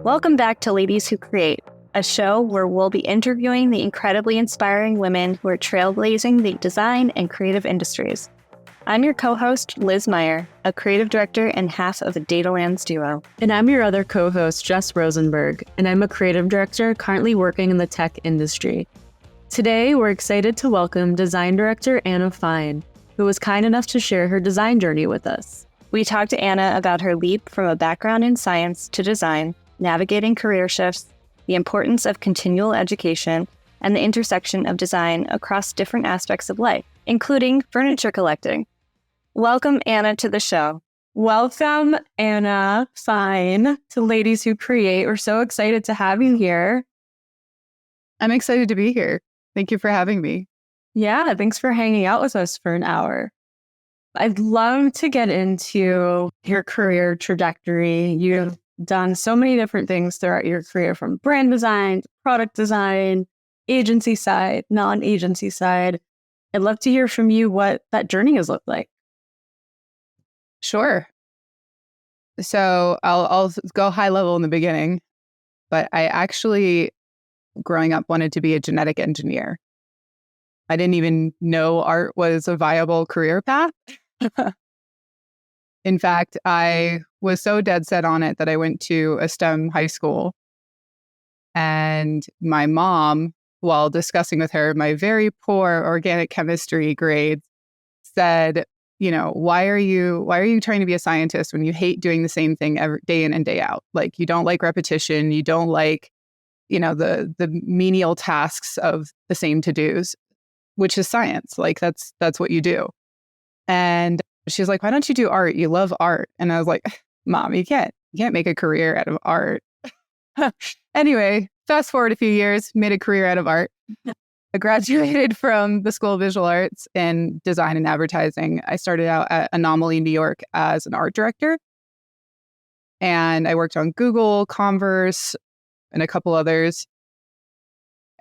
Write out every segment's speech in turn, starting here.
Welcome back to Ladies Who Create, a show where we'll be interviewing the incredibly inspiring women who are trailblazing the design and creative industries. I'm your co-host, Liz Meyer, a creative director and half of the Datalands duo. And I'm your other co-host, Jess Rosenberg, and I'm a creative director currently working in the tech industry. Today, we're excited to welcome design director Anna Fine, who was kind enough to share her design journey with us. We talked to Anna about her leap from a background in science to design, navigating career shifts, the importance of continual education, and the intersection of design across different aspects of life, including furniture collecting. Welcome, Anna, to the show. Welcome, Anna Fine, to Ladies Who Create. We're so excited to have you here. I'm excited to be here. Thank you for having me. Yeah, thanks for hanging out with us for an hour. I'd love to get into your career trajectory. You've done so many different things throughout your career, from brand design, to product design, agency side, non-agency side. I'd love to hear from you what that journey has looked like. Sure. So I'll go high level in the beginning, but I actually, growing up, wanted to be a genetic engineer. I didn't even know art was a viable career path. In fact, I was so dead set on it that I went to a STEM high school. And my mom, while discussing with her my very poor organic chemistry grades, said, you know, why are you trying to be a scientist when you hate doing the same thing every day in and day out? Like, you don't like repetition, you don't like, you know, the menial tasks of the same to-dos, which is science. Like, that's what you do. And she's like, why don't you do art? You love art. And I was like, Mom, you can't make a career out of art. Anyway, fast forward a few years, made a career out of art. I graduated from the School of Visual Arts in design and advertising. I started out at Anomaly, New York as an art director. And I worked on Google, Converse, and a couple others.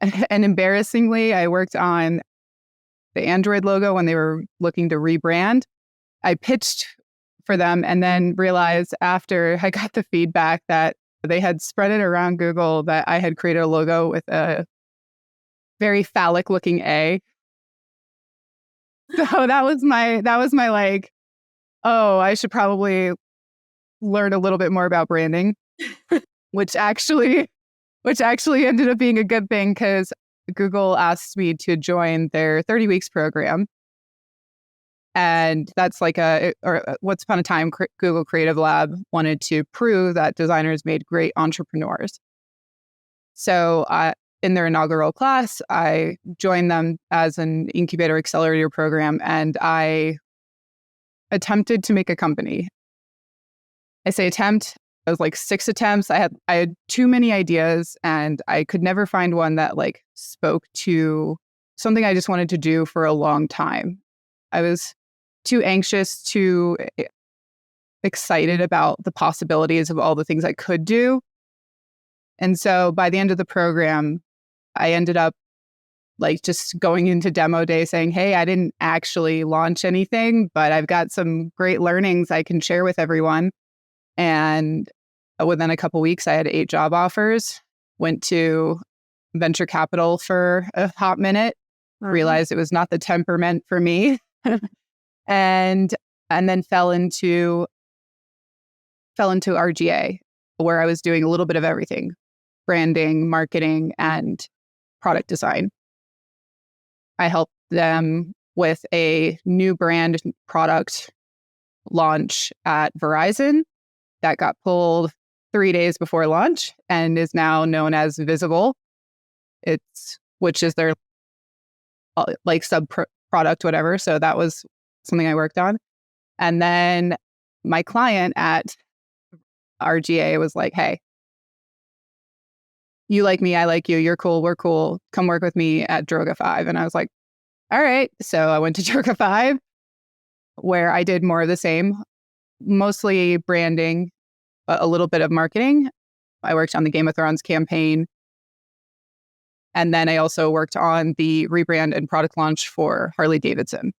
And embarrassingly, I worked on the Android logo when they were looking to rebrand. I pitched for them and then realized after I got the feedback that they had spread it around Google that I had created a logo with a very phallic looking A. So that was my like, oh, I should probably learn a little bit more about branding, which actually ended up being a good thing because Google asked me to join their 30 weeks program. And that's like once upon a time, Google Creative Lab wanted to prove that designers made great entrepreneurs. So in their inaugural class, I joined them as an incubator accelerator program, and I attempted to make a company. I say attempt. It was like 6 attempts. I had too many ideas, and I could never find one that like spoke to something I just wanted to do for a long time. I was too anxious, too excited about the possibilities of all the things I could do. And so by the end of the program, I ended up like just going into demo day saying, hey, I didn't actually launch anything, but I've got some great learnings I can share with everyone. And within a couple of weeks, I had 8 job offers, went to venture capital for a hot minute, realized it was not the temperament for me. and then fell into RGA, where I was doing a little bit of everything: branding, marketing, and product design. I helped them with a new brand product launch at Verizon that got pulled 3 days before launch and is now known as Visible. Which is their like sub product, whatever. So that was something I worked on. And then my client at RGA was like, hey, you like me, I like you, you're cool, we're cool, come work with me at Droga 5. And I was like, all right. So I went to Droga 5, where I did more of the same, mostly branding, a little bit of marketing. I worked on the Game of Thrones campaign. And then I also worked on the rebrand and product launch for Harley Davidson.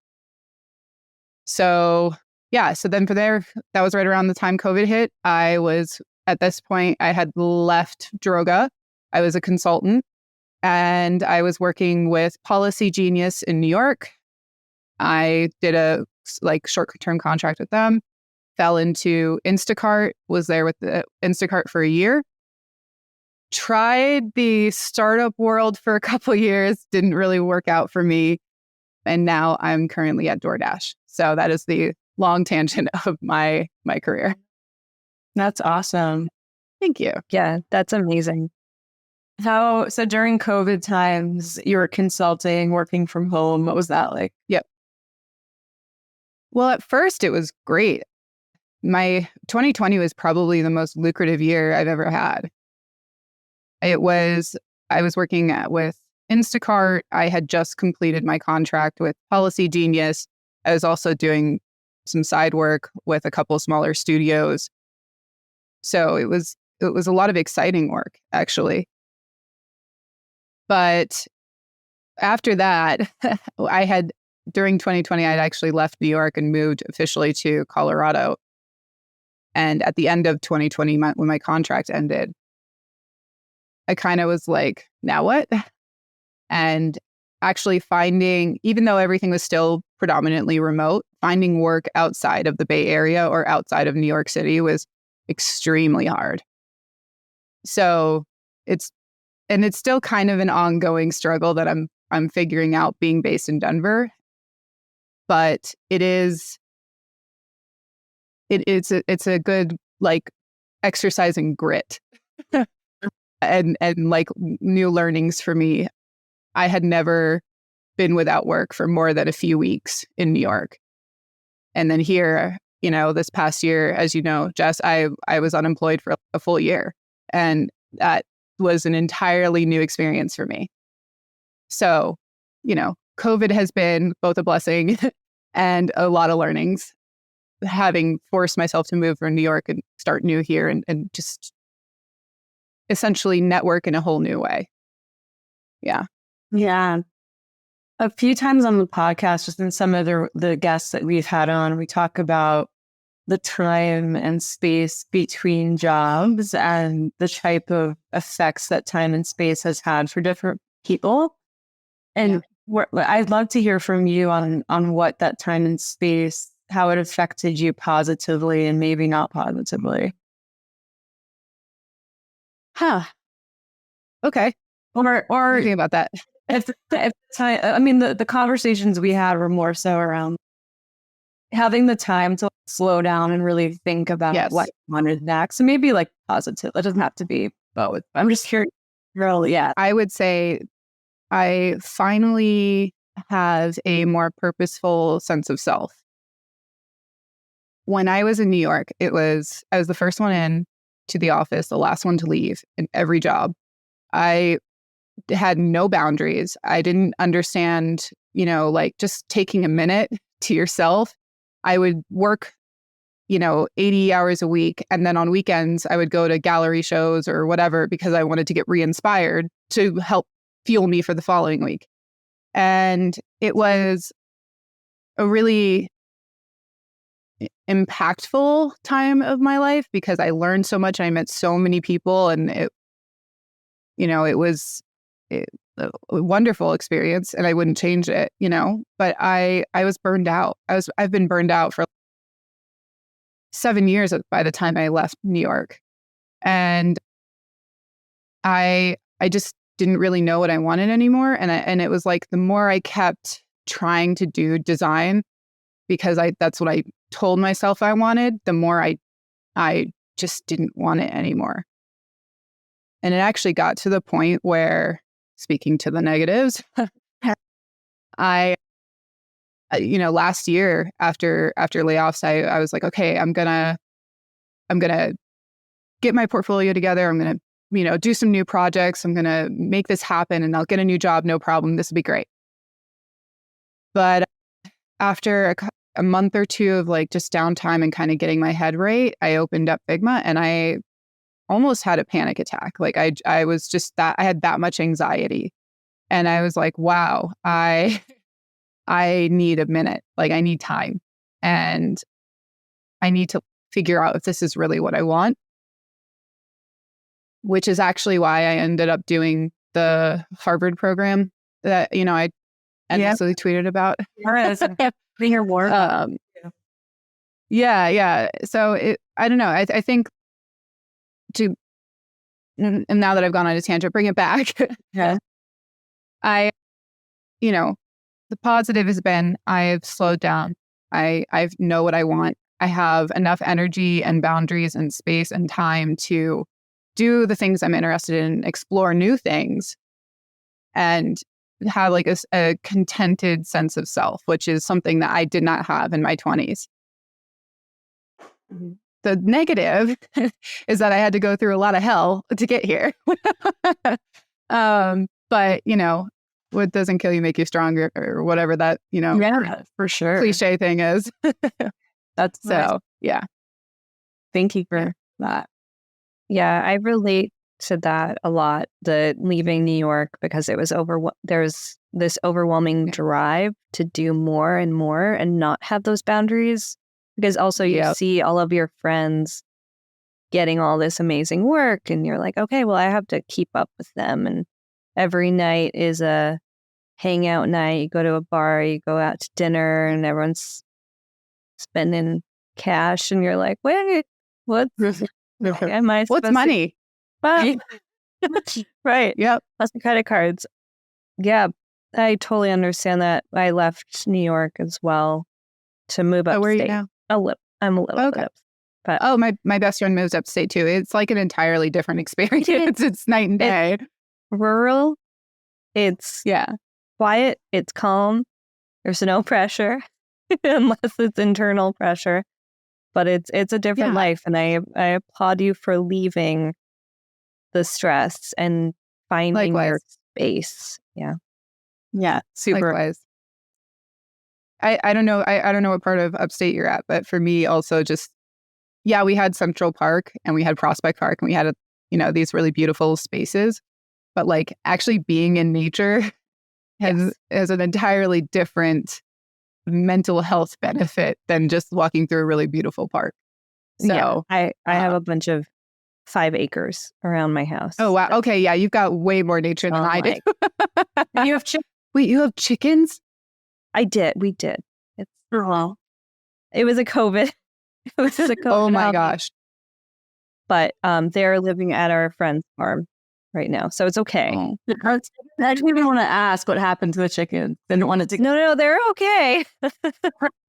So yeah, so then from there, that was right around the time COVID hit. I was At this point, I had left Droga. I was a consultant and I was working with Policy Genius in New York. I did a short-term contract with them, fell into Instacart, was there with the Instacart for a year. Tried the startup world for a couple of years, didn't really work out for me. And now I'm currently at Doordash. So that is the long tangent of my career. That's awesome. Thank you. Yeah, that's amazing. So during COVID times, you were consulting, working from home. What was that like? Yep. Well, at first it was great. My 2020 was probably the most lucrative year I've ever had. I was working with Instacart. I had just completed my contract with Policy Genius. I was also doing some side work with a couple of smaller studios. So it was a lot of exciting work, actually. But after that, during 2020, I'd actually left New York and moved officially to Colorado. And at the end of 2020, when my contract ended, I kind of was like, now what? And actually finding, even though everything was still predominantly remote, finding work outside of the Bay Area or outside of New York City was extremely hard. So it's still kind of an ongoing struggle that I'm figuring out being based in Denver. But it's a good exercising grit and new learnings for me. I had never been without work for more than a few weeks in New York. And then here, this past year, as you know, Jess, I was unemployed for a full year. And that was an entirely new experience for me. So, COVID has been both a blessing and a lot of learnings, having forced myself to move from New York and start new here and just essentially network in a whole new way. Yeah. Yeah. A few times on the podcast, just in some of the guests that we've had on, we talk about the time and space between jobs and the type of effects that time and space has had for different people. And I'd love to hear from you on what that time and space, how it affected you positively and maybe not positively. Huh. Okay. Or thinking about that. if time, I mean, the conversations we had were more so around having the time to slow down and really think about what you wanted next. So maybe positive. It doesn't have to be both. I'm just curious. Really, yeah. I would say I finally have a more purposeful sense of self. When I was in New York, I was the first one in to the office, the last one to leave in every job. I had no boundaries. I didn't understand, just taking a minute to yourself. I would work, 80 hours a week. And then on weekends, I would go to gallery shows or whatever because I wanted to get re-inspired to help fuel me for the following week. And it was a really impactful time of my life because I learned so much. I met so many people and it was a wonderful experience and I wouldn't change it, but I was burned out. I've been burned out for 7 years by the time I left New York. And I just didn't really know what I wanted anymore. And it was the more I kept trying to do design, because that's what I told myself I wanted, the more I just didn't want it anymore. And it actually got to the point where, speaking to the negatives, last year after layoffs, I was like, okay, I'm gonna get my portfolio together. I'm gonna, do some new projects. I'm gonna make this happen, and I'll get a new job, no problem. This will be great. But after a month or two of just downtime and kind of getting my head right, I opened up Figma and I almost had a panic attack. I was just I had that much anxiety. And I was like, wow, I need a minute. I need time. And I need to figure out if this is really what I want. which is actually why I ended up doing the Harvard program that, I endlessly tweeted about. We hear more. Yeah. So I don't know. I think and now that I've gone on a tangent, bring it back. Yeah. The positive has been I've slowed down. I know what I want. I have enough energy and boundaries and space and time to do the things I'm interested in, explore new things, and have like a contented sense of self, which is something that I did not have in my 20s. The negative is that I had to go through a lot of hell to get here. But, what doesn't kill you make you stronger, or whatever that, Yeah, for sure. cliche thing is. That's So, yeah. Thank you for that. Yeah, I relate to that a lot, the leaving New York, because it was there's this overwhelming drive to do more and more and not have those boundaries. Because also you see all of your friends getting all this amazing work and you're like, okay, well, I have to keep up with them. And every night is a hangout night. You go to a bar, you go out to dinner, and everyone's spending cash. And you're like, wait, what am I supposed What's money? to... Right. Yep. Plus the credit cards. Yeah, I totally understand that. I left New York as well to move upstate. Where are you now? I'm a little bit upset. But my best friend moves upstate too. It's like an entirely different experience. It's night and day. Rural. It's quiet. It's calm. There's no pressure unless it's internal pressure. But it's a different life, and I applaud you for leaving the stress and finding your space. Yeah, super. Likewise. I don't know. I don't know what part of upstate you're at, but for me also just, we had Central Park and we had Prospect Park and we had, these really beautiful spaces, but like actually being in nature has an entirely different mental health benefit than just walking through a really beautiful park. So I have a bunch of 5 acres around my house. Oh, wow. Okay. Yeah. You've got way more nature than I did. You have Wait, you have chickens? We did. It was a COVID. It was a COVID. Oh my gosh. But they're living at our friend's farm right now, so it's okay. I didn't even want to ask what happened to the chickens. Didn't want it to. No, they're okay.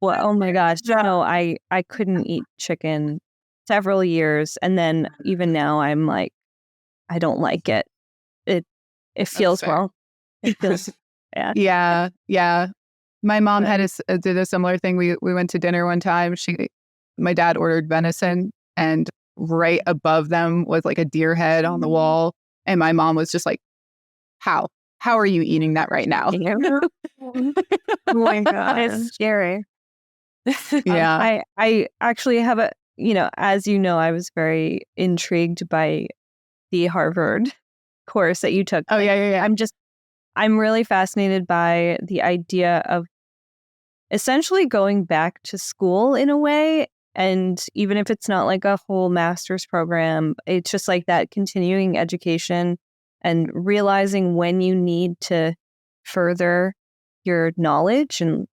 Well, oh my gosh, no, I couldn't eat chicken several years, and then even now I'm like, I don't like it. It feels wrong. It feels Yeah. My mom did a similar thing. We went to dinner one time. My dad ordered venison, and right above them was like a deer head on the wall. And my mom was just like, how are you eating that right now? Oh my God. It's scary. Yeah. I actually have as you know, I was very intrigued by the Harvard course that you took. Oh, yeah. I'm really fascinated by the idea of essentially going back to school in a way. And even if it's not like a whole master's program, it's just like that continuing education and realizing when you need to further your knowledge. And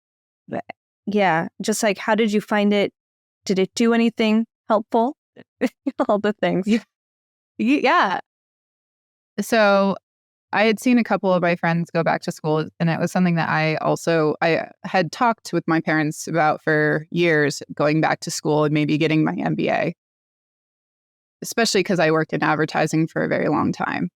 just like, how did you find it? Did it do anything helpful? All the things. Yeah. So I had seen a couple of my friends go back to school, and it was something that I had talked with my parents about for years, going back to school and maybe getting my MBA, especially because I worked in advertising for a very long time.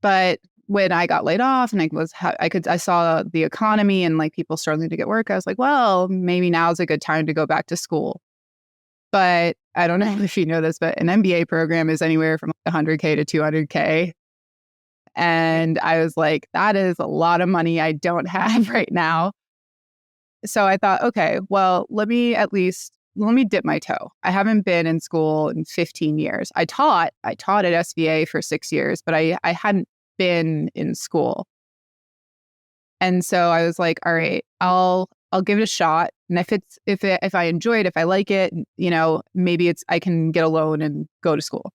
But when I got laid off and I saw the economy and like people struggling to get work, I was like, well, maybe now's a good time to go back to school. But I don't know if you know this, but an MBA program is anywhere from $100K to $200K. And I was like, that is a lot of money I don't have right now. So I thought, okay, well, let me dip my toe. I haven't been in school in 15 years. I taught at SVA for 6 years, but I hadn't been in school. And so I was like, all right, I'll give it a shot. And if I enjoy it, if I like it, maybe I can get a loan and go to school.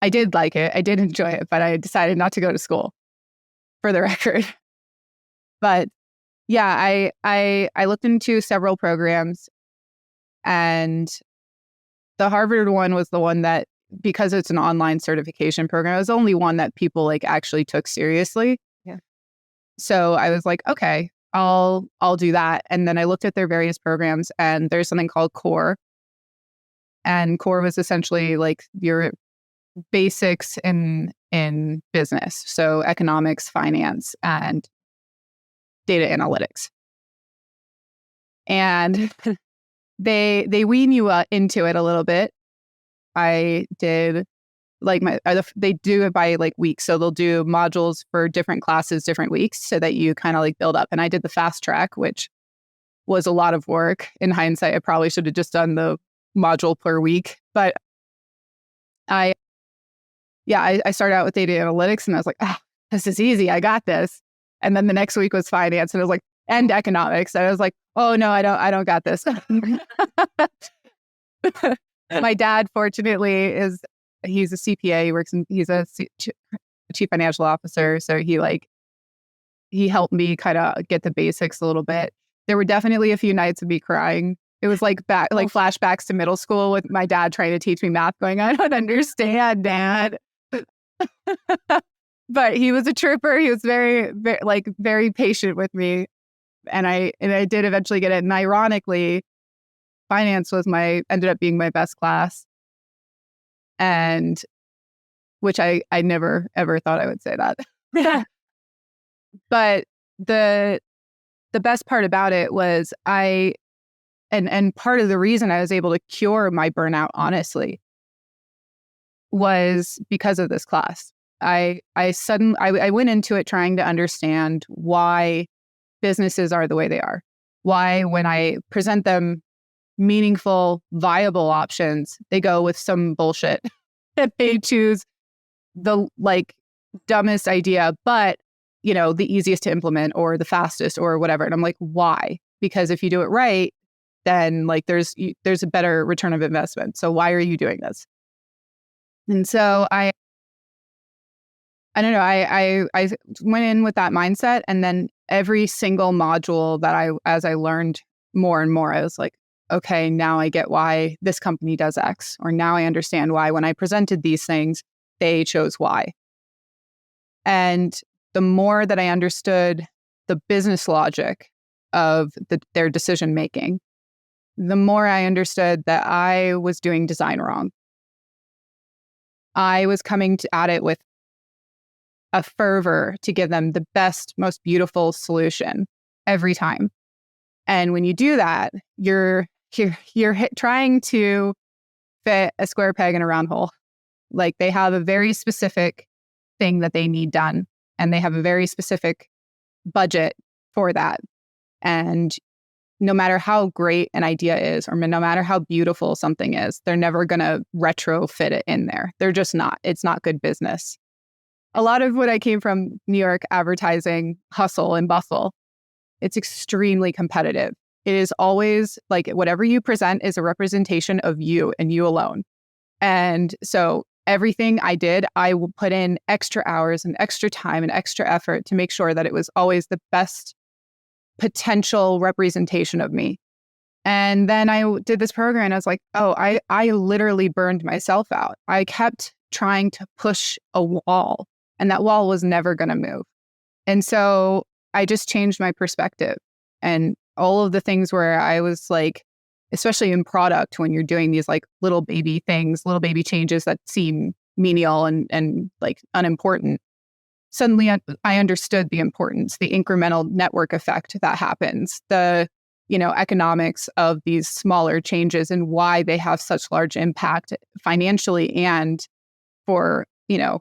I did like it. I did enjoy it, but I decided not to go to school, for the record. But yeah, I looked into several programs, and the Harvard one was the one that, because it's an online certification program, it was the only one that people like actually took seriously. Yeah. So I was like, okay, I'll do that. And then I looked at their various programs, and there's something called CORE. And CORE was essentially like your basics in business. So economics, finance, and data analytics. And they wean you into it a little bit. I did like they do it by like weeks. So they'll do modules for different classes, different weeks, so that you kind of like build up. And I did the fast track, which was a lot of work. In hindsight, I probably should have just done the module per week. But I started out with data analytics, and I was like, this is easy. I got this. And then the next week was finance, and it was like, and economics. And I was like, oh no, I don't got this. My dad, fortunately, he's a CPA. He's a chief financial officer. So he helped me kind of get the basics a little bit. There were definitely a few nights of me crying. It was like flashbacks to middle school with my dad trying to teach me math, going, I don't understand, Dad. But he was a trooper. He was very, very, very patient with me. And I did eventually get it. And ironically, finance ended up being my best class. And which I never, ever thought I would say that. But the best part about it was and part of the reason I was able to cure my burnout, honestly, was because of this class. I went into it trying to understand why businesses are the way they are. Why, when I present them meaningful, viable options, they go with some bullshit. They choose the dumbest idea, but the easiest to implement or the fastest or whatever. And I'm like, why? Because if you do it right, then there's a better return of investment. So why are you doing this? And so I don't know. I went in with that mindset, and then every single module that as I learned more and more, I was like, okay, now I get why this company does X, or now I understand why when I presented these things, they chose Y. And the more that I understood the business logic of their decision making, the more I understood that I was doing design wrong. I was coming at it with a fervor to give them the best, most beautiful solution every time. And when you do that, you're trying to fit a square peg in a round hole. They have a very specific thing that they need done, and they have a very specific budget for that. And no matter how great an idea is, or no matter how beautiful something is, they're never going to retrofit it in there. They're just not. It's not good business. A lot of what I came from, New York advertising, hustle and bustle, it's extremely competitive. It is always whatever you present is a representation of you and you alone. And so everything I did, I will put in extra hours and extra time and extra effort to make sure that it was always the best potential representation of me. And then I did this program, and I was like, oh, I literally burned myself out. I kept trying to push a wall, and that wall was never going to move. And so I just changed my perspective, and all of the things where I was especially in product, when you're doing these little baby things, little baby changes that seem menial and unimportant, suddenly I understood the importance, the incremental network effect that happens, the economics of these smaller changes and why they have such large impact financially and for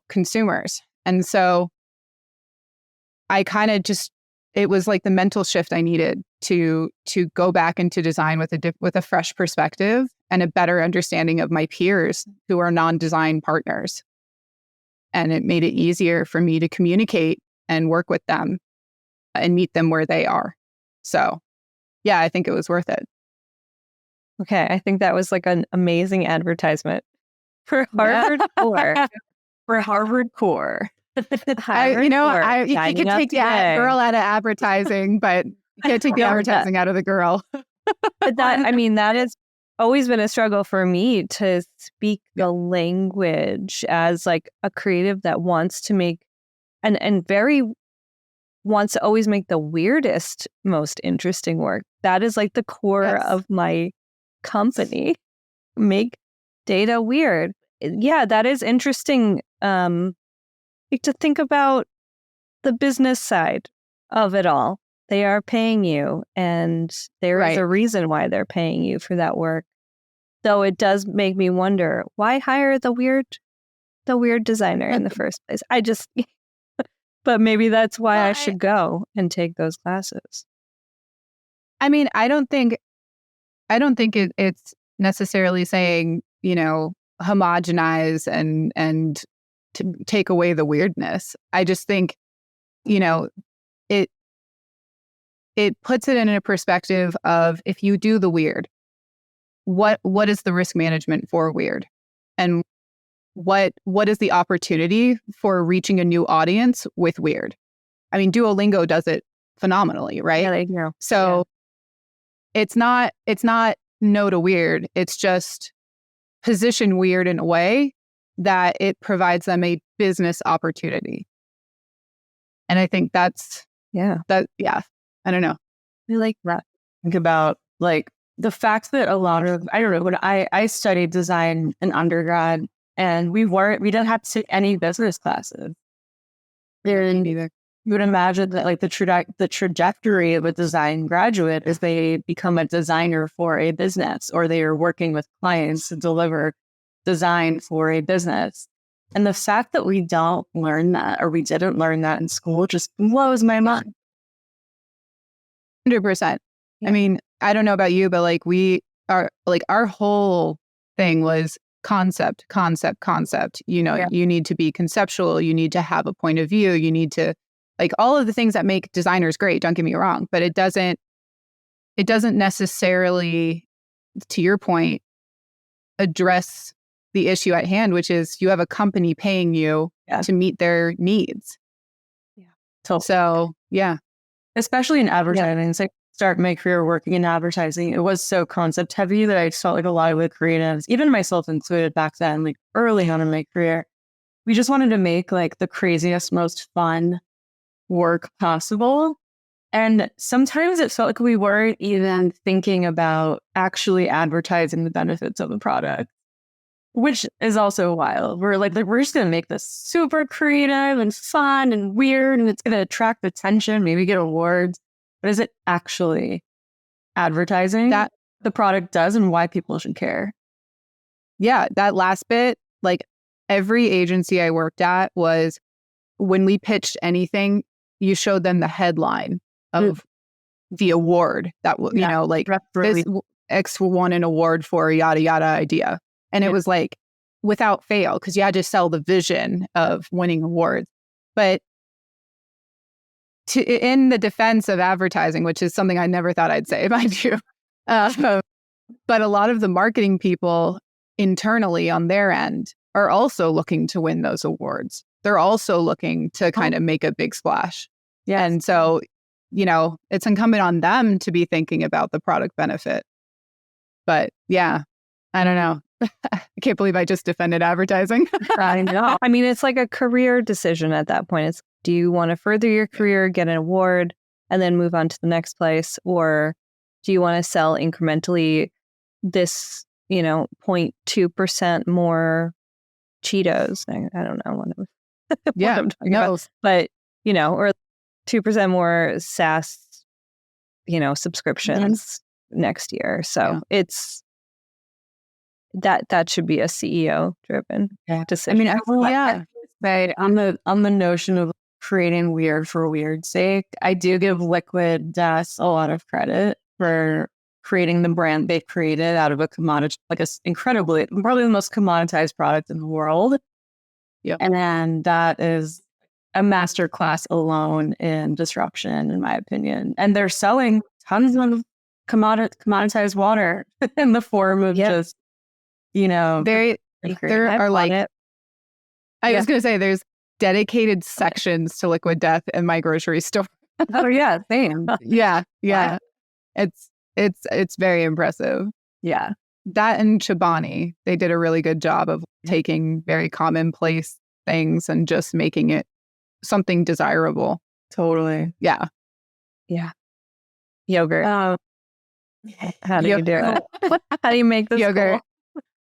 consumers. And so I kind of it was the mental shift I needed to go back into design with a fresh perspective and a better understanding of my peers who are non-design partners. And it made it easier for me to communicate and work with them and meet them where they are. So yeah, I think it was worth it. Okay, I think that was an amazing advertisement for Harvard. For Harvard Core. If you could take the girl out of advertising, but you can't take the advertising out of the girl. But that has always been a struggle for me to speak the language as like a creative that wants to make and very wants to always make the weirdest, most interesting work. That is like the core of my company. Make data weird. Yeah, that is interesting. Like to think about the business side of it all. They are paying you, and there is a reason why they're paying you for that work. Though it does make me wonder, why hire the weird designer in the first place? But maybe that's why I should go and take those classes. I mean, I don't think it's necessarily saying, homogenize and to take away the weirdness. I just think, it puts it in a perspective of, if you do the weird, what is the risk management for weird? And what is the opportunity for reaching a new audience with weird? I mean, Duolingo does it phenomenally, right? Yeah, they do. So it's not no to weird. It's just position weird in a way that it provides them a business opportunity. And I think I don't know. I like that. Think about like the fact that a lot of, I don't know, when I studied design in undergrad, and we didn't have to take any business classes. And you would imagine that like the trajectory of a design graduate is they become a designer for a business, or they are working with clients to deliver design for a business. And the fact that we don't learn that, or we didn't learn that in school, just blows my mind. 100%. Yeah. I mean, I don't know about you, but like our whole thing was concept. You need to be conceptual. You need to have a point of view. You need to, like, all of the things that make designers great. Don't get me wrong, but it doesn't necessarily, to your point, address the issue at hand, which is you have a company paying you to meet their needs. Yeah. Totally. So yeah. Especially in advertising. It's like start my career working in advertising. It was so concept heavy that I felt like a lot of the creatives, even myself included back then, like early on in my career, we just wanted to make like the craziest, most fun work possible. And sometimes it felt like we weren't even thinking about actually advertising the benefits of the product, which is also wild. We're just going to make this super creative and fun and weird, and it's going to attract attention, maybe get awards. But is it actually advertising that the product does and why people should care? Yeah, that last bit, like every agency I worked at was, when we pitched anything, you showed them the headline of the award that, this X won an award for a yada yada idea. And it was like without fail, because you had to sell the vision of winning awards. But in the defense of advertising, which is something I never thought I'd say, mind you, but a lot of the marketing people internally on their end are also looking to win those awards. They're also looking to kind of make a big splash. Yeah. And so, it's incumbent on them to be thinking about the product benefit. But yeah, I don't know. I can't believe I just defended advertising. I know. I mean, it's like a career decision at that point. It's, do you want to further your career, get an award, and then move on to the next place? Or do you want to sell incrementally this, 0.2% more Cheetos? I don't know what I'm talking about. But, or 2% more SaaS, subscriptions next year. So it's, that should be a CEO driven decision. I mean, on the notion of creating weird for weird's sake, I do give Liquid Death a lot of credit for creating the brand they created out of a commodity, like probably the most commoditized product in the world. Yeah. And then that is a masterclass alone in disruption, in my opinion. And they're selling tons of commoditized water in the form of just, there are like, I was going to say there's dedicated sections to liquid death in my grocery store. Oh yeah, same. Yeah. It's very impressive. Yeah. That and Chobani, they did a really good job of taking very commonplace things and just making it something desirable. Totally. Yeah. Yogurt. How do you do it? How do you make this Yogurt?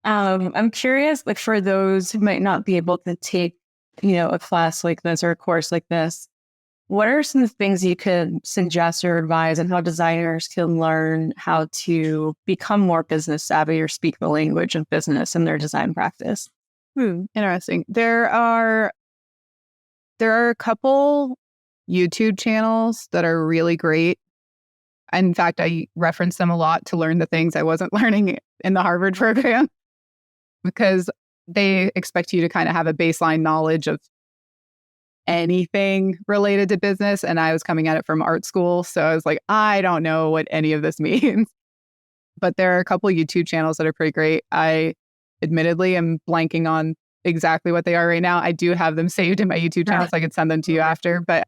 cool? I'm curious, like for those who might not be able to take, a class like this or a course like this, what are some things you could suggest or advise on how designers can learn how to become more business savvy or speak the language of business in their design practice? Interesting. There are a couple YouTube channels that are really great. In fact, I reference them a lot to learn the things I wasn't learning in the Harvard program, because they expect you to kind of have a baseline knowledge of anything related to business. And I was coming at it from art school. So I was like, I don't know what any of this means. But there are a couple of YouTube channels that are pretty great. I admittedly am blanking on exactly what they are right now. I do have them saved in my YouTube channel, so I could send them to you after. But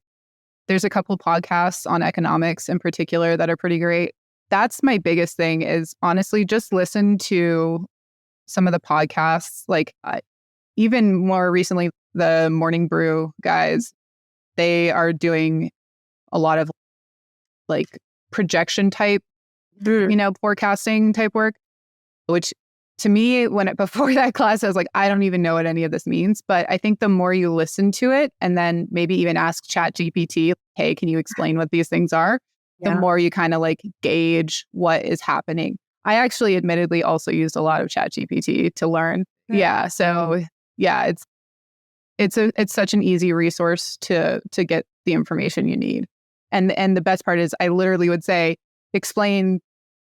there's a couple podcasts on economics in particular that are pretty great. That's my biggest thing, is honestly just listen to some of the podcasts. Like even more recently, the Morning Brew guys, they are doing a lot of like projection type, forecasting type work, which to me, before that class, I was like, I don't even know what any of this means. But I think the more you listen to it and then maybe even ask ChatGPT, hey, can you explain what these things are? The more you kind of like gauge what is happening. I actually admittedly also used a lot of ChatGPT to learn. Yeah. So yeah, it's such an easy resource to get the information you need. And the best part is I literally would say, explain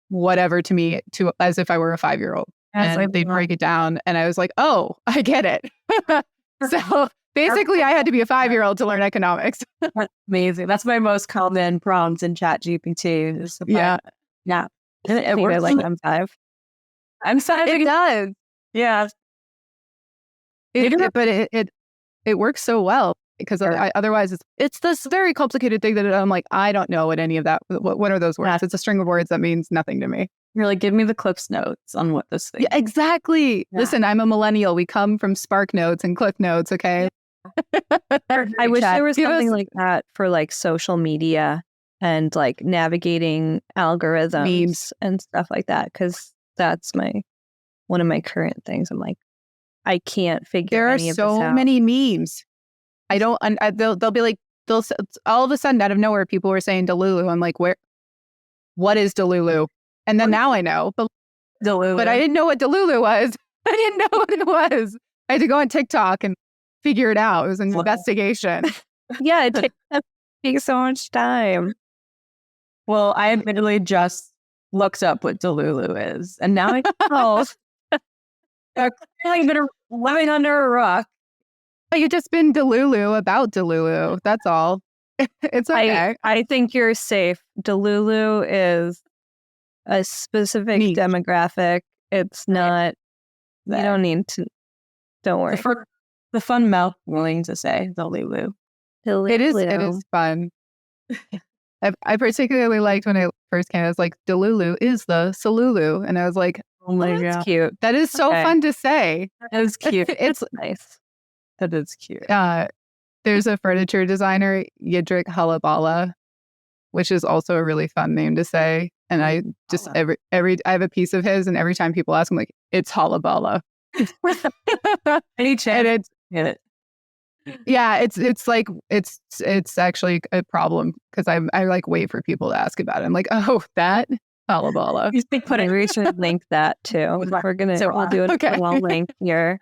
whatever to me as if I were a 5-year-old. And they'd break it down. And I was like, oh, I get it. So basically, I had to be a 5-year-old to learn economics. That's amazing. That's my most common prompts in ChatGPT. Yeah. It works. Like I'm 5. I'm 5. It does. Yeah. But it works so well, because otherwise it's this very complicated thing that I'm like, I don't know what any of that, what are those words? Yeah. It's a string of words that means nothing to me. You're like, give me the Cliff's Notes on what this thing is. Yeah, exactly. Yeah. Listen, I'm a millennial. We come from Spark Notes and Cliff Notes, okay? I wish there was something like that for like social media and like navigating algorithms Memes and stuff like that, because that's one of my current things. I'm like, I can't figure any of this out. There are so many memes. I don't. They'll be like, all of a sudden out of nowhere, people were saying Delulu. I'm like, what is Delulu? And then now I know, but I didn't know what Delulu was. I didn't know what it was. I had to go on TikTok and figure it out. It was an investigation. Yeah, it takes so much time. Well, I admittedly just looked up what Delulu is, and now I know. I've clearly been living under a rock. You've just been Delulu about Delulu. That's all. It's okay. I think you're safe. Delulu is a specific demographic. It's not. You don't need to. Don't worry. The fun mouth willing to say Delulu. It is fun. I particularly liked when I first came. I was like, Delulu is the Salulu, and I was like, oh my God, that's cute. That is so fun to say. That is cute. It's nice. That is cute. There's a furniture designer, Yidrik Halabala, which is also a really fun name to say. And I just I have a piece of his, and every time people ask, I'm like, it's Halabala. Any chance? Get it. Yeah, it's like it's actually a problem, because I like wait for people to ask about it. I'm like, oh, that Halabala. We should link that too. We'll do a long link here.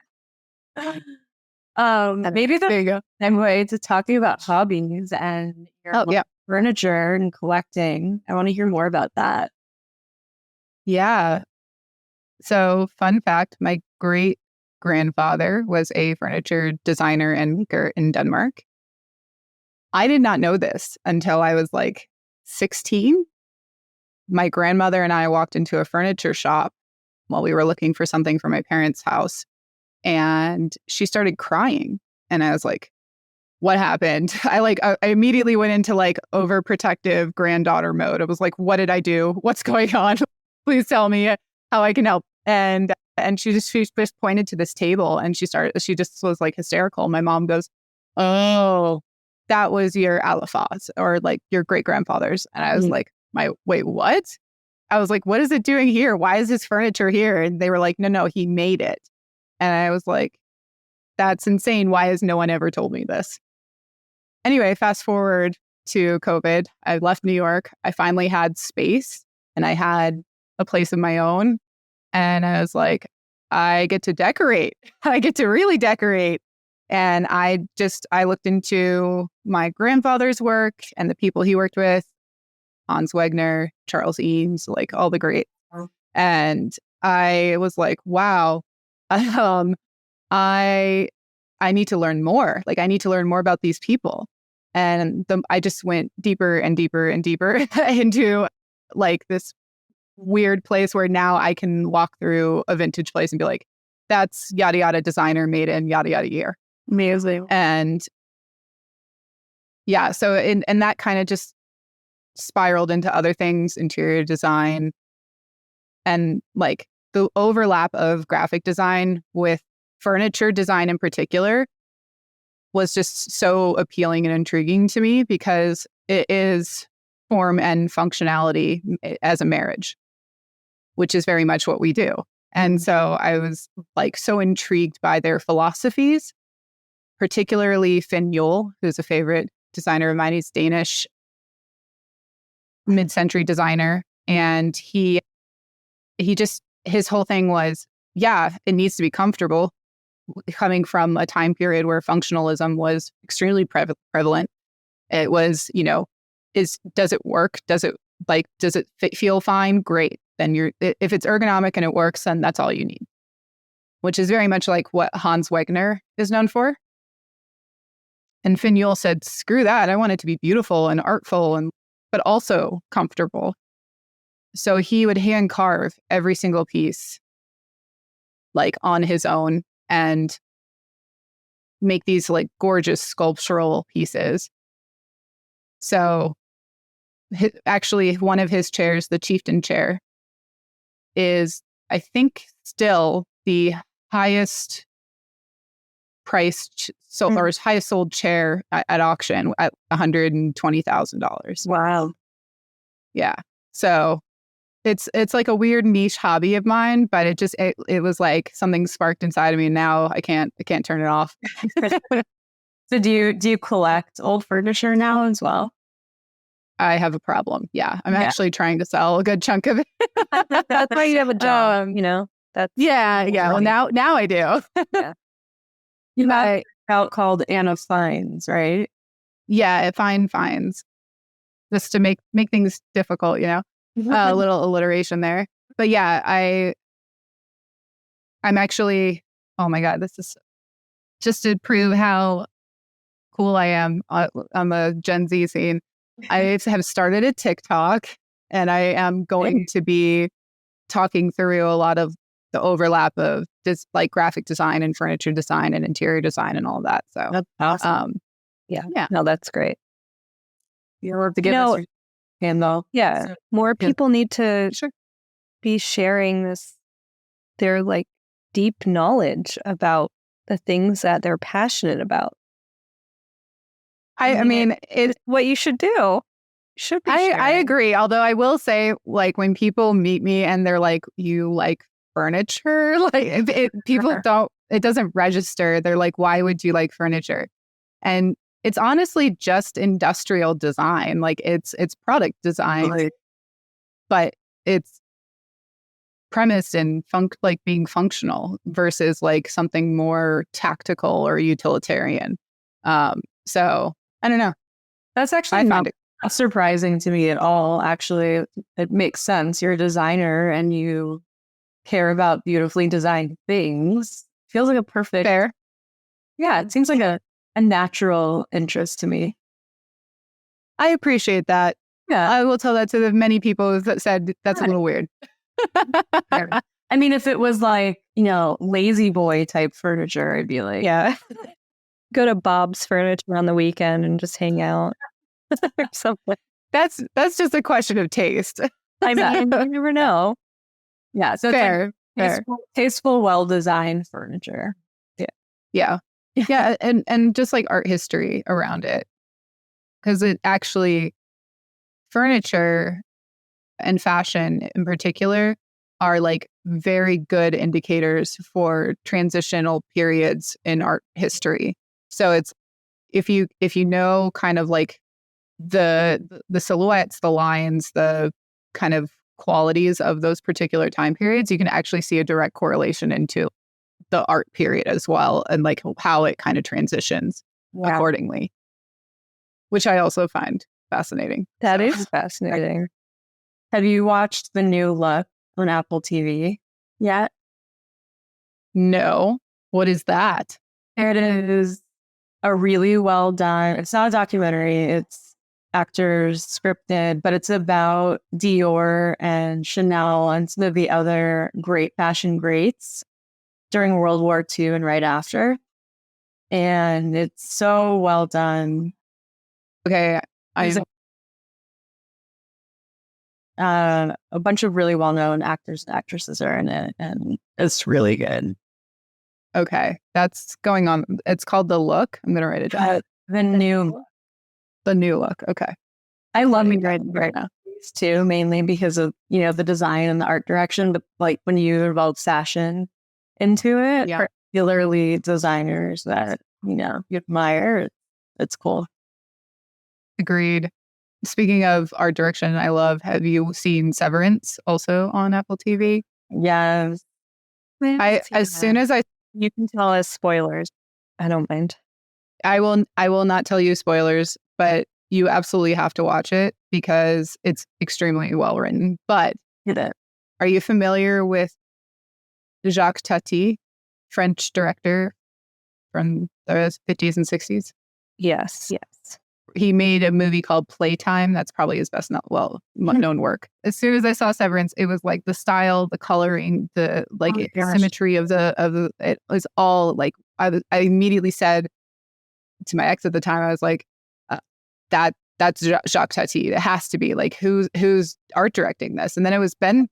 Maybe there you go. I'm way to talking about hobbies and your furniture and collecting. I want to hear more about that. Yeah. So, fun fact, my great grandfather was a furniture designer and maker in Denmark. I did not know this until I was like 16. My grandmother and I walked into a furniture shop while we were looking for something for my parents' house, and she started crying And I was like, what happened? I immediately went into like overprotective granddaughter mode. I was like, what did I do? What's going on? Please tell me how I can help. And she just pointed to this table and she just was like hysterical. My mom goes, oh, that was your alafaz or like your great grandfather's. And I was like, wait, what? I was like, what is it doing here? Why is this furniture here? And they were like, no, he made it. And I was like, that's insane. Why has no one ever told me this? Anyway, fast forward to COVID. I left New York. I finally had space and I had a place of my own. And I was like, I get to decorate. I get to really decorate. And I looked into my grandfather's work and the people he worked with, Hans Wegner, Charles Eames, like all the great. And I was like, wow, I need to learn more. Like I need to learn more about these people. And I just went deeper and deeper and deeper into like this weird place where now I can walk through a vintage place and be like, that's yada yada designer made in yada yada year. Amazing. And yeah, so and that kind of just spiraled into other things, interior design, and like the overlap of graphic design with furniture design in particular was just so appealing and intriguing to me because it is form and functionality as a marriage, which is very much what we do. And so I was like so intrigued by their philosophies, particularly Finn Newell, who's a favorite designer of mine. He's Danish, mid-century designer. And his whole thing was, yeah, it needs to be comfortable, coming from a time period where functionalism was extremely prevalent. It was, does it work? Does it feel fine? Great. Then if it's ergonomic and it works, then that's all you need, which is very much like what Hans Wegner is known for. And Finn Newell said, screw that. I want it to be beautiful and artful, but also comfortable. So he would hand carve every single piece like on his own and make these like gorgeous sculptural pieces. So actually one of his chairs, the chieftain chair, is I think still the highest priced or highest sold chair at auction at $120,000. Wow. Yeah. So it's like a weird niche hobby of mine, but it was like something sparked inside of me. And now I can't turn it off. So do you collect old furniture now as well? I have a problem. Yeah. I'm actually trying to sell a good chunk of it. That's why you have a job, That's yeah. Well, now I do. Yeah. You have an account called Anna Finds, right? Yeah, Fine Finds. Just to make things difficult, a little alliteration there. But yeah, I'm actually, oh my God, this is just to prove how cool I am on the Gen Z scene. I have started a TikTok and I am going to be talking through a lot of the overlap of just like graphic design and furniture design and interior design and all that. So that's awesome. Yeah. No, that's great. You'll have to give us your hand though. Yeah. So, more people need to be sharing their like deep knowledge about the things that they're passionate about. I mean, it's what you should do. Should be I agree. Although I will say, like, when people meet me and they're like, you like furniture? Like, people don't, it doesn't register. They're like, why would you like furniture? And it's honestly just industrial design. Like, it's product design, but it's premised in being functional versus like something more tactical or utilitarian. So I don't know. That's actually not surprising to me at all. Actually, it makes sense. You're a designer and you care about beautifully designed things. Feels like a perfect. Fair. Yeah, it seems like a natural interest to me. I appreciate that. Yeah. I will tell that to the many people that said that's a little weird. I mean, if it was like, lazy boy type furniture, I'd be like, yeah. Go to Bob's Furniture on the weekend and just hang out or something. That's just a question of taste. I mean, you never know. Yeah. So Fair. it's like tasteful, well-designed furniture. Yeah. Yeah. And just like art history around it. Because it actually, furniture and fashion in particular are like very good indicators for transitional periods in art history. So it's if you know kind of like the silhouettes, the lines, the kind of qualities of those particular time periods, you can actually see a direct correlation into the art period as well, and like how it kind of transitions accordingly, which I also find fascinating. That is fascinating. Have you watched the new Look on Apple TV yet? No. What is that? It is a really well done, it's not a documentary, it's actors scripted, but it's about Dior and Chanel and some of the other great fashion greats during World War II and right after. And it's so well done. Okay. A bunch of really well-known actors and actresses are in it, and it's really good. Okay. That's going on. It's called The Look. I'm going to write it down. The new Look. Okay. I love me right now too, mainly because of, the design and the art direction, but like when you involve fashion into it, particularly designers that, you admire, it's cool. Agreed. Speaking of art direction, have you seen Severance also on Apple TV? Yes. You can tell us spoilers. I don't mind. I will not tell you spoilers, but you absolutely have to watch it because it's extremely well written. But are you familiar with Jacques Tati, French director from the 50s and 60s? Yes. He made a movie called Playtime. That's probably his best known work. As soon as I saw Severance, it was like the style, the coloring, the symmetry of the it was all like I immediately said to my ex at the time, I was like, that's Jacques Tati. It has to be like who's art directing this. And then it was Ben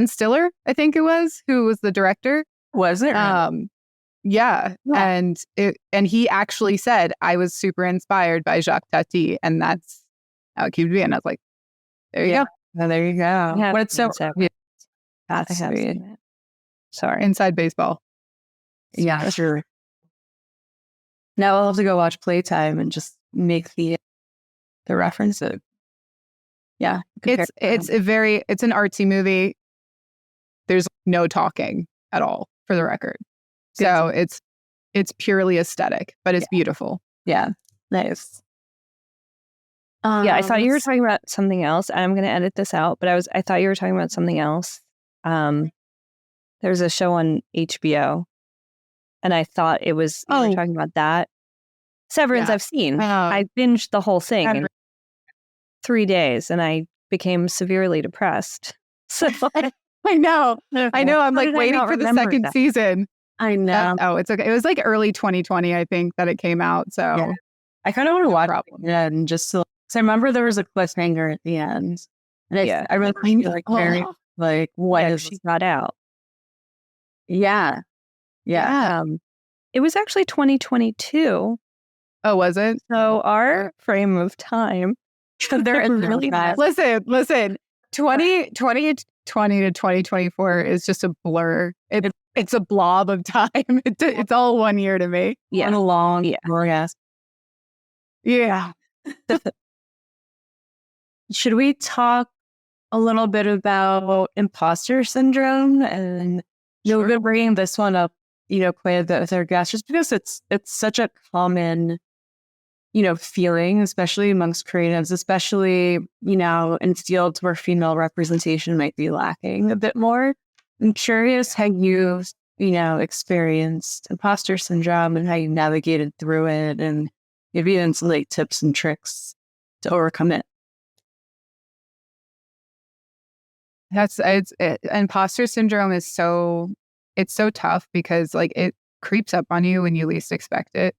Stiller, I think it was, who was the director. Was it? Yeah. And he actually said, I was super inspired by Jacques Tati, and that's how it came to be. And I was like, there you go. Well, there you go. Yeah, But it's so that's sweet. Sorry. Inside baseball. Yeah, sure. Now I'll have to go watch Playtime and just make the reference of. Yeah. It's an artsy movie. There's no talking at all, for the record. So it's purely aesthetic, but it's beautiful. Yeah. Nice. I thought you were talking about something else. I'm going to edit this out, but I thought you were talking about something else. There's a show on HBO, and I thought it was you were talking about that. Severance, I've seen. I binged the whole thing in 3 days, and I became severely depressed. So I know. I'm like waiting for the second season. I know. It's okay. It was like early 2020, I think, that it came out. So I kind of want to watch it and just so I remember there was a cliffhanger at the end. And I really feel like very like what she got out. Yeah. It was actually 2022. Oh, was it? So our frame of time. There is really fast. Listen. 2020 to 2024 is just a blur. It's a blob of time. It's all 1 year to me. Yeah. One long orgasm. Yeah. Should we talk a little bit about imposter syndrome? And we've been bringing this one up, quite a bit with our guests, just because it's such a common, feeling, especially amongst creatives, especially, in fields where female representation might be lacking a bit more. I'm curious how you've, experienced imposter syndrome and how you navigated through it, and maybe even some like tips and tricks to overcome it. Imposter syndrome is so tough because like it creeps up on you when you least expect it.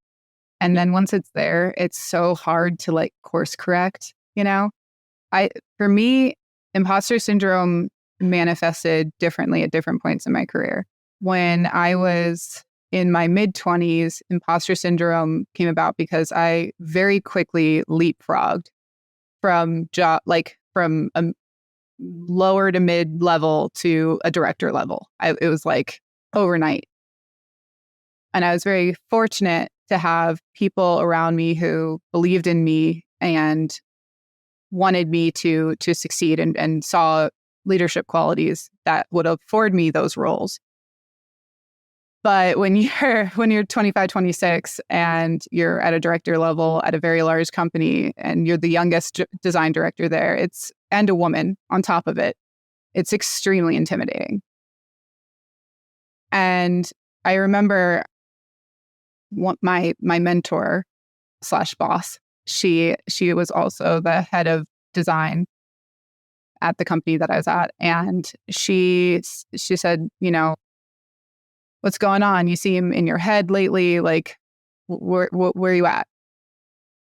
And then once it's there, it's so hard to like course correct, you know? For me, imposter syndrome manifested differently at different points in my career. When I was in my mid-20s, imposter syndrome came about because I very quickly leapfrogged from from a lower to mid level to a director level. It was like overnight. And I was very fortunate to have people around me who believed in me and wanted me to succeed and saw leadership qualities that would afford me those roles. But when you're 25, 26 and you're at a director level at a very large company and you're the youngest design director there, and a woman on top of it, it's extremely intimidating. And I remember my mentor / boss, she was also the head of design at the company that I was at. And she said, what's going on? You seem in your head lately. Like, where are you at?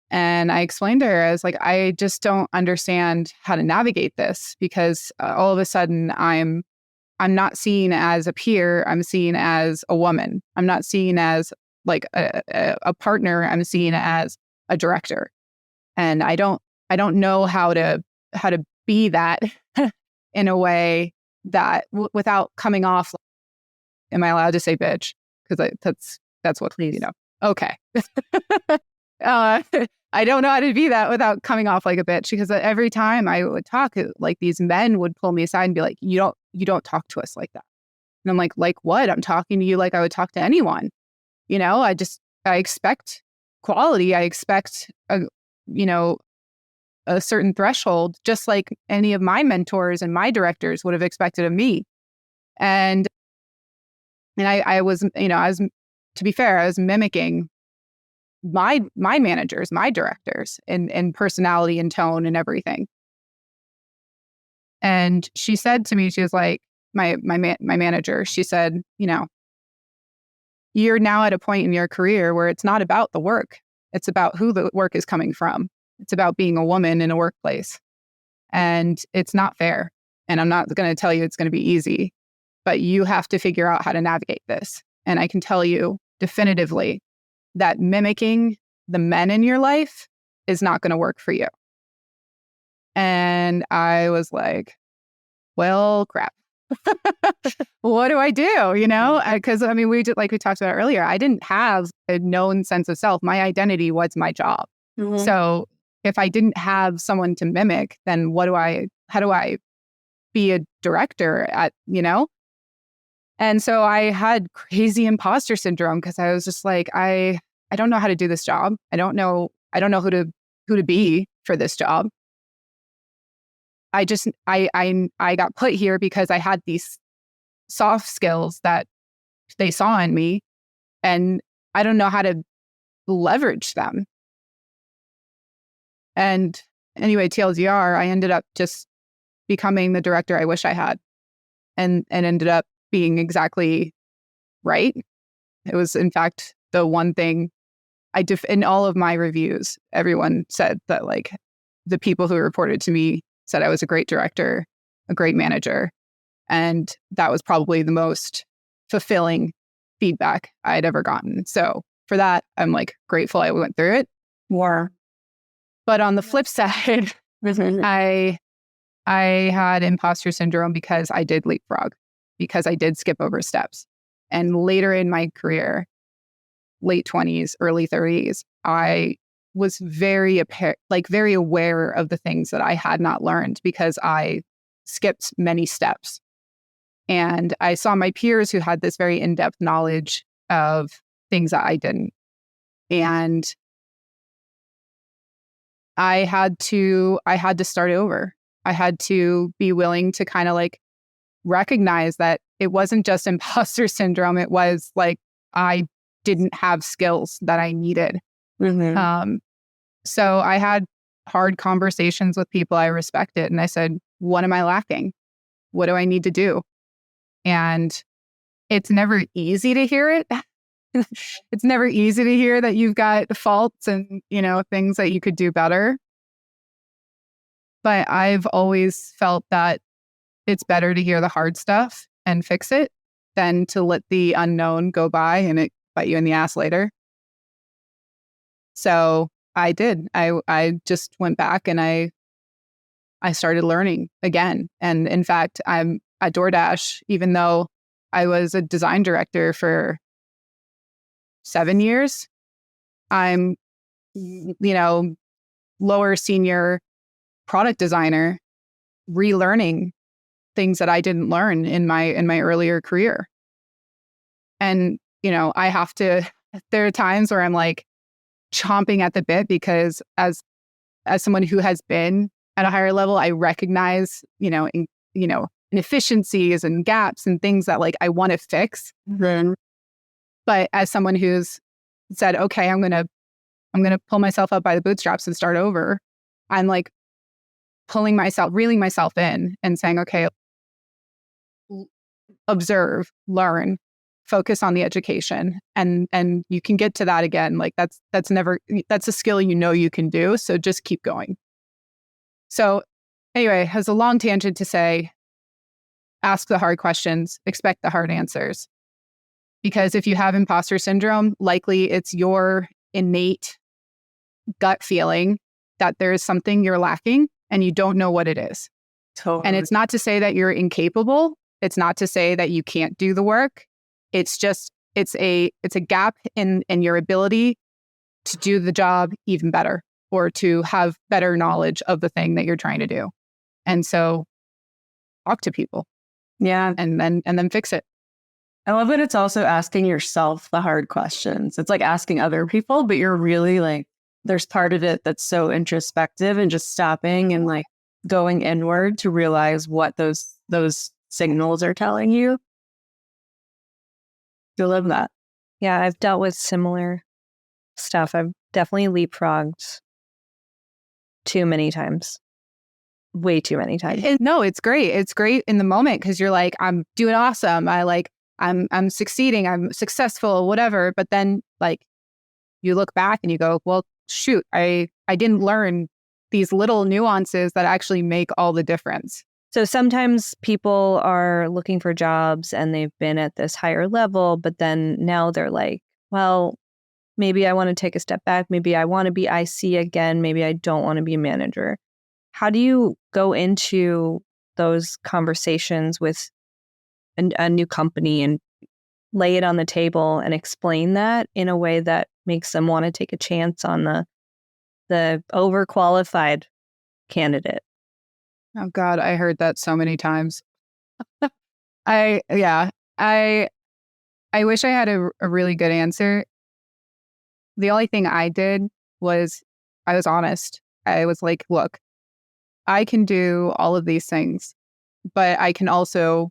And I explained to her, I was like, I just don't understand how to navigate this because all of a sudden I'm not seen as a peer. I'm seen as a woman. I'm not seen as like a partner. I'm seen as a director. And I don't know how to be that in a way that without coming off. Am I allowed to say bitch? Because that's what, please. Okay. I don't know how to be that without coming off like a bitch, because every time I would talk, like these men would pull me aside and be like, you don't talk to us like that. And I'm like what? I'm talking to you like I would talk to anyone. I expect quality. I expect a certain threshold, just like any of my mentors and my directors would have expected of me. And I was, to be fair, I was mimicking my managers, my directors in personality and tone and everything. And she said to me, she was like, my manager, she said, you're now at a point in your career where it's not about the work. It's about who the work is coming from. It's about being a woman in a workplace. And it's not fair. And I'm not going to tell you it's going to be easy, but you have to figure out how to navigate this. And I can tell you definitively that mimicking the men in your life is not going to work for you. And I was like, well, crap. What do I do? Because we talked about earlier, I didn't have a known sense of self. My identity was my job. Mm-hmm. So if I didn't have someone to mimic, then how do I be a director at, And so I had crazy imposter syndrome because I was just like, I don't know how to do this job. I don't know who to be for this job. I got put here because I had these soft skills that they saw in me, and I don't know how to leverage them. And anyway, TLDR, I ended up just becoming the director I wish I had, and ended up being exactly right. It was, in fact, the one thing in all of my reviews, everyone said that, like, the people who reported to me said I was a great director, a great manager. And that was probably the most fulfilling feedback I'd ever gotten. So for that, I'm like grateful I went through it. More. But on the flip side, I had imposter syndrome because I did leapfrog, because I did skip over steps. And later in my career, late 20s, early 30s, I was very aware of the things that I had not learned because I skipped many steps. And I saw my peers who had this very in-depth knowledge of things that I didn't. And I had to start over. I had to be willing to kind of like recognize that it wasn't just imposter syndrome. It was like I didn't have skills that I needed. Mm-hmm. So I had hard conversations with people I respected. And I said, what am I lacking? What do I need to do? And it's never easy to hear it it's never easy to hear that you've got faults and, things that you could do better. But I've always felt that it's better to hear the hard stuff and fix it than to let the unknown go by and it bite you in the ass later. So I did. I just went back and I started learning again. And in fact, I'm at Doordash, even though I was a design director for 7 years, I'm, lower senior product designer, relearning things that I didn't learn in my earlier career. And, I have to, there are times where I'm like chomping at the bit because as someone who has been at a higher level, I recognize, inefficiencies and gaps and things that like I want to fix. Then But as someone who's said, okay, I'm gonna pull myself up by the bootstraps and start over, I'm like reeling myself in and saying, okay, observe, learn, focus on the education, and you can get to that again. Like that's a skill you can do. So just keep going. So anyway, has a long tangent to say, ask the hard questions, expect the hard answers. Because if you have imposter syndrome, likely it's your innate gut feeling that there is something you're lacking and you don't know what it is. totally. And it's not to say that you're incapable. It's not to say that you can't do the work. It's just, it's a gap in your ability to do the job even better or to have better knowledge of the thing that you're trying to do. And so talk to people. Yeah. And then fix it. I love that it's also asking yourself the hard questions. It's like asking other people, but you're really like, there's part of it that's so introspective and just stopping and like going inward to realize what those signals are telling you. You love that. Yeah, I've dealt with similar stuff. I've definitely leapfrogged too many times. Way too many times. No, it's great. It's great in the moment because you're like, I'm doing awesome. I'm succeeding. I'm successful, whatever. But then like you look back and you go, well, shoot, I didn't learn these little nuances that actually make all the difference. So sometimes people are looking for jobs and they've been at this higher level, but then now they're like, well, maybe I want to take a step back. Maybe I want to be IC again. Maybe I don't want to be a manager. How do you go into those conversations with a new company and lay it on the table and explain that in a way that makes them want to take a chance on the overqualified candidate? Oh God, I heard that so many times. I wish I had a really good answer. The only thing I did was I was honest. I was like, look, I can do all of these things, but I can also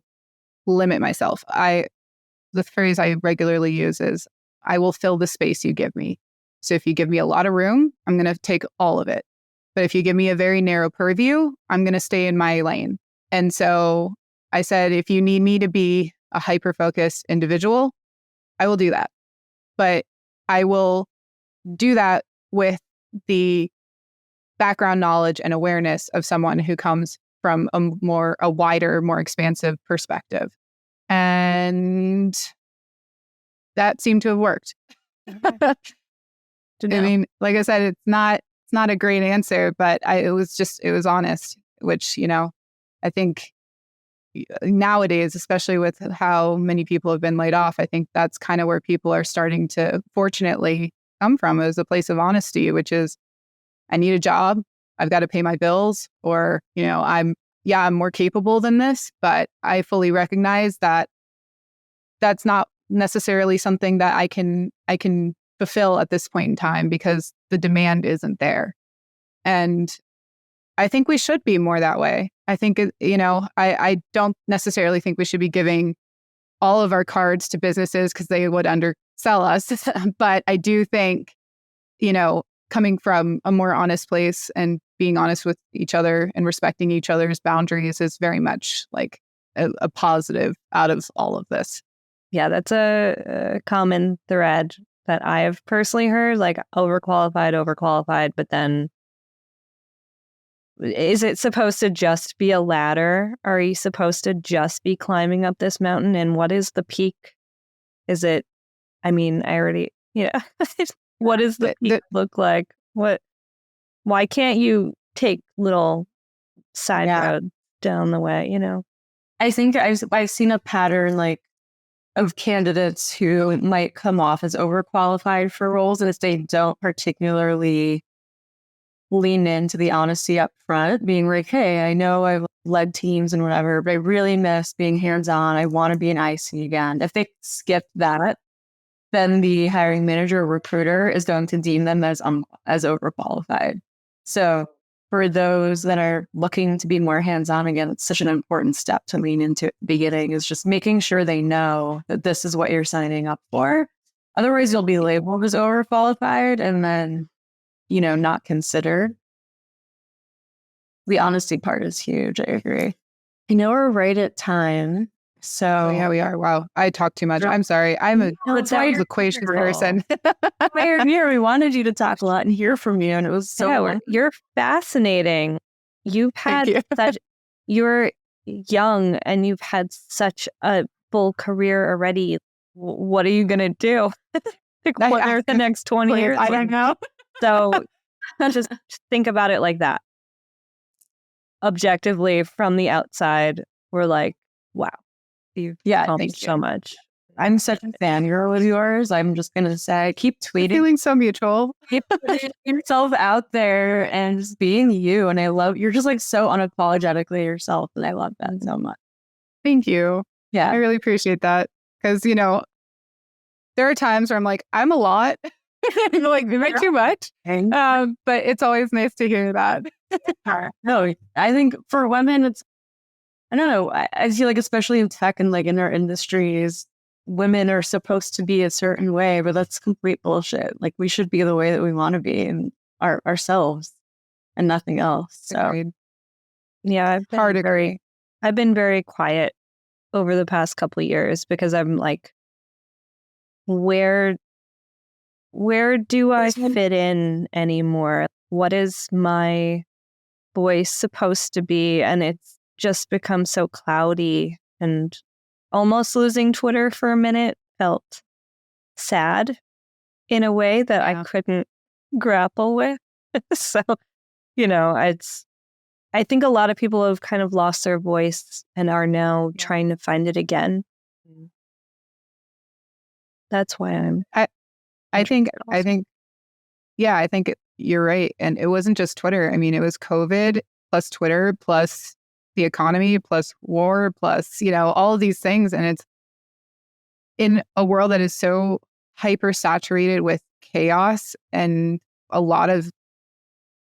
limit myself. The phrase I regularly use is, I will fill the space you give me. So if you give me a lot of room, I'm going to take all of it. But if you give me a very narrow purview, I'm going to stay in my lane. And so I said, if you need me to be a hyper-focused individual, I will do that. But I will do that with the background knowledge and awareness of someone who comes from a wider, more expansive perspective. And that seemed to have worked. I mean, like I said, it's not a great answer, but it was honest, which, I think nowadays, especially with how many people have been laid off, I think that's kind of where people are starting to fortunately come from, is a place of honesty, which is, I need a job, I've got to pay my bills, or, I'm more capable than this, but I fully recognize that that's not necessarily something that I can fulfill at this point in time because the demand isn't there. And I think we should be more that way. I think, I don't necessarily think we should be giving all of our cards to businesses because they would undersell us. But I do think, coming from a more honest place and being honest with each other and respecting each other's boundaries is very much like a positive out of all of this. Yeah, that's a common thread that I have personally heard, like overqualified, but then is it supposed to just be a ladder? Are you supposed to just be climbing up this mountain? And what is the peak? Is it, I mean, I already, yeah. What does the peak look like? Why can't you take little side road down the way, you know? I think I've seen a pattern like of candidates who might come off as overqualified for roles, and if they don't particularly lean into the honesty up front, being like, hey, I know I've led teams and whatever, but I really miss being hands-on. I want to be an IC again. If they skip that, then the hiring manager or recruiter is going to deem them as overqualified. So for those that are looking to be more hands-on again, it's such an important step to lean into at the beginning, is just making sure they know that this is what you're signing up for. Otherwise, you'll be labeled as overqualified and then, you know, not considered. The honesty part is huge. I agree. I know we're right at time. So yeah, we are. Wow. I talk too much. I'm sorry. I'm a loquacious person. Here, we wanted you to talk a lot and hear from you. And it was so you're fascinating. You've had you're young and you've had such a full career already. What are you going to do? What are the next 20 years? I don't know. So just think about it like that. Objectively, from the outside, we're like, wow. You've accomplished so much. I'm such a fangirl of yours. I'm just going to say, keep tweeting. Feeling so mutual. Keep putting yourself out there and just being you. And I love, you're just like so unapologetically yourself. And I love that so much. Thank you. Yeah. I really appreciate that. Because, you know, there are times where I'm like, I'm a lot. Like, am I too much? But it's always nice to hear that. No, I think for women, it's, I don't know. I feel like, especially in tech and like in our industries, women are supposed to be a certain way, but that's complete bullshit. Like, we should be the way that we want to be and ourselves and nothing else. So, Agreed. Yeah, I've been very quiet over the past couple of years because I'm like, where do I fit in anymore? What is my voice supposed to be? And it's just become so cloudy, and almost losing Twitter for a minute felt sad in a way that I couldn't grapple with. So, you know, I think a lot of people have kind of lost their voice and are now trying to find it again. That's why I think you're right. And it wasn't just Twitter. I mean, it was COVID plus Twitter plus the economy plus war plus, you know, all of these things. And it's in a world that is so hyper saturated with chaos and a lot of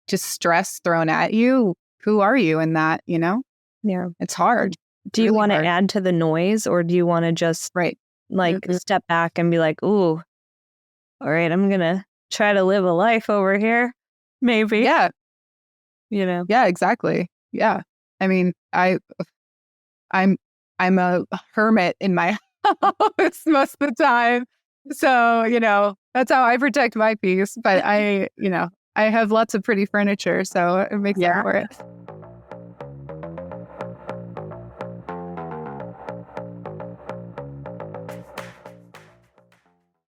just stress thrown at you. Who are you in that, you know? Yeah. It's hard. Do you want to add to the noise, or do you want to just step back and be like, ooh, all right, I'm going to try to live a life over here. Maybe. Yeah. You know? Yeah, exactly. Yeah. I mean, I'm a hermit in my house most of the time. So, you know, that's how I protect my peace. But I have lots of pretty furniture, so it makes up for it.